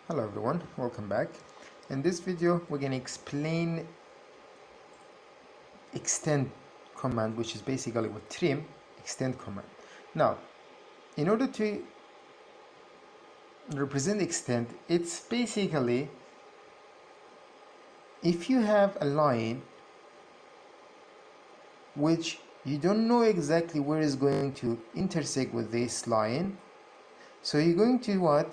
Hello everyone, welcome back. In this video we're going to explain extend command, which is basically with trim extend command. Now in order to represent extend, it's basically if you have a line which you don't know exactly where it's going to intersect with this line, so you're going to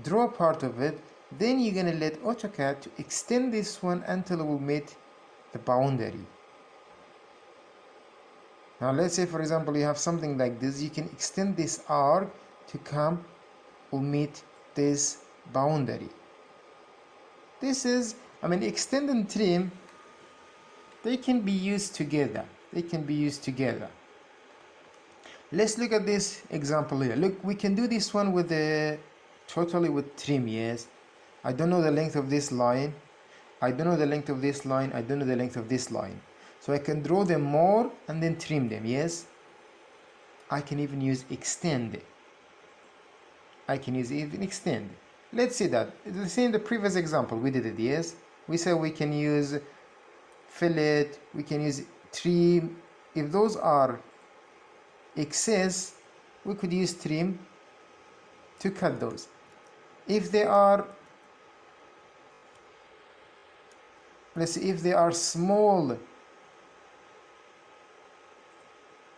draw a part of it, then you're going to let AutoCAD to extend this one until it will meet the boundary. Now let's say for example you have something like this, you can extend this arc to come will meet this boundary. This is, extend and trim, they can be used together. Let's look at this example here. Look, we can do this one with totally with trim. Yes, I don't know the length of this line, I don't know the length of this line, I don't know the length of this line, so I can draw them more and then trim them. Yes, I can even use extend. Let's see that. The same the previous example we did it. Yes, we said we can use fillet, we can use trim. If those are excess, we could use trim to cut those. If they are, let's see, if they are small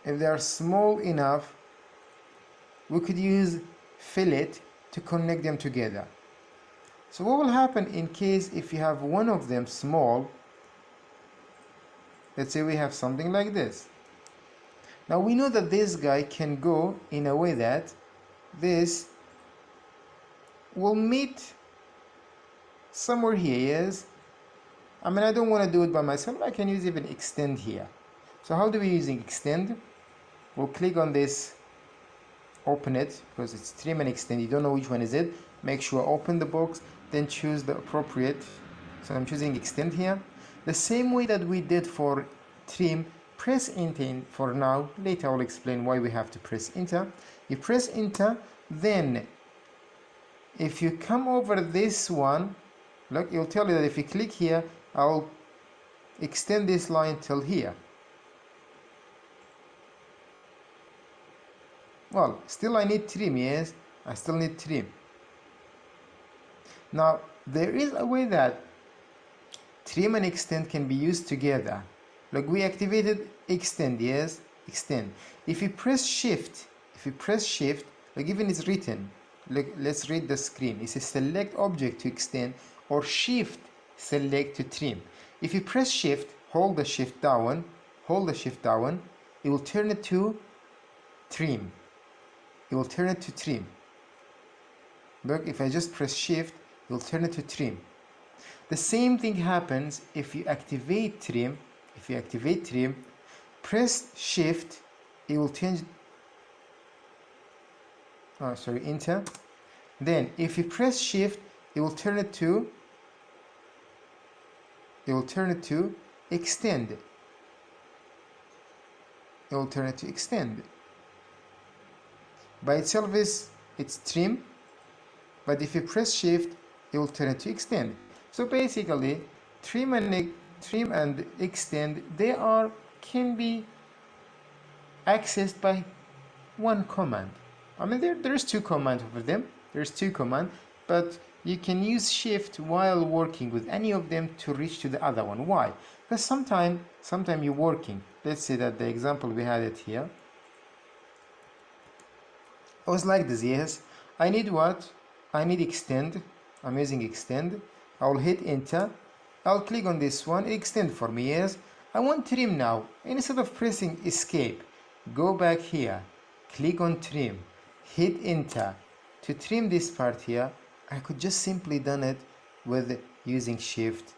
enough, we could use fillet to connect them together. So what will happen in case if you have one of them small? Let's say we have something like this. Now we know that this guy can go in a way that this will meet somewhere here. Yes, I don't want to do it by myself, I can use even extend here. So how do we use extend? We'll click on this, open it, because it's trim and extend, you don't know which one is it. Make sure open the box, then choose the appropriate. So I'm choosing extend here. The same way that we did for trim, press enter for now. Later I will explain why we have to press enter. You press enter, then if you come over this one, look, it'll tell you that if you click here, I'll extend this line till here. Well, still I need trim. Yes, I still need trim. Now there is a way that trim and extend can be used together. Look, we activated extend. Yes, extend. If you press shift, like even it's written, look, let's read the screen. It says select object to extend or shift select to trim. If you press shift, hold the shift down, it will turn it to trim. Look, if I just press shift, it will turn it to trim. The same thing happens if you activate trim. Press shift, it will change. Enter. Then if you press shift, it will turn it to extend. By itself it's trim, but if you press shift, it will turn it to extend. So basically trim and extend, they can be accessed by one command. There's two commands over them. But you can use shift while working with any of them to reach to the other one. Why? Because sometime you're working. Let's say that the example we had it here, I was like this. Yes, I need extend. I'm using extend. I'll hit enter, I'll click on this one, extend for me. Yes, I want trim now. Instead of pressing escape, go back here, click on trim, hit enter. To trim this part here, I could just simply done it with using shift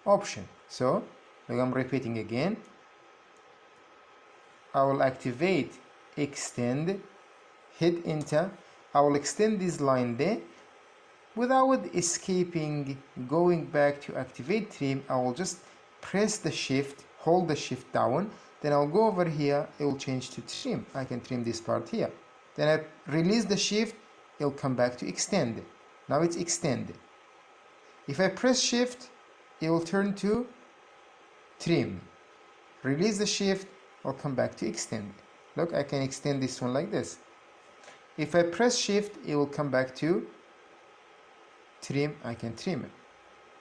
option. So like I'm repeating again, I will activate extend, hit enter, I will extend this line there. Without escaping, going back to activate trim, I will just press the shift, hold the shift down, then I'll go over here, it will change to trim. I can trim this part here. Then I release the shift, it'll come back to extend. Now it's extend. If I press shift, it will turn to trim. Release the shift, I'll come back to extend. Look, I can extend this one like this. If I press shift, it will come back to trim. I can trim it.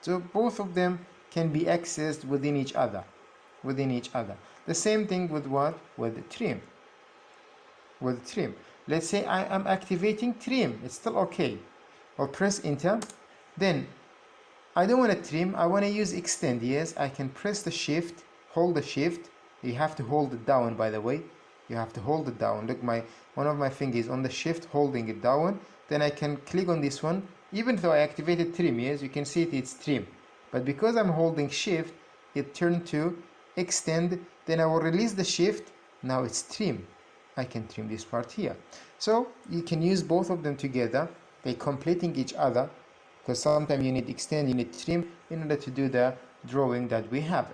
So both of them can be accessed within each other. The same thing with what? With trim. Let's say I am activating trim. It's still okay. I'll press enter. Then I don't want to trim. I want to use extend. Yes, I can press the shift, hold the shift. You have to hold it down, by the way. You have to hold it down. Look, one of my fingers on the shift, holding it down. Then I can click on this one. Even though I activated trim, yes, you can see it's trim. But because I'm holding shift, it turned to extend. Then I will release the shift. Now it's trim. I can trim this part here. So you can use both of them together by completing each other, because sometimes you need extend, you need trim in order to do the drawing that we have.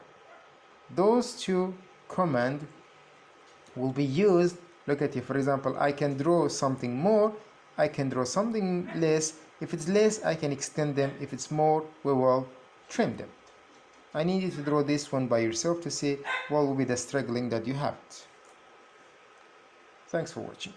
Those two commands will be used. Look at it. For example, I can draw something more, I can draw something less. If it's less, I can extend them. If it's more, we will trim them. I need you to draw this one by yourself to see what will be the struggling that you have. Thanks for watching.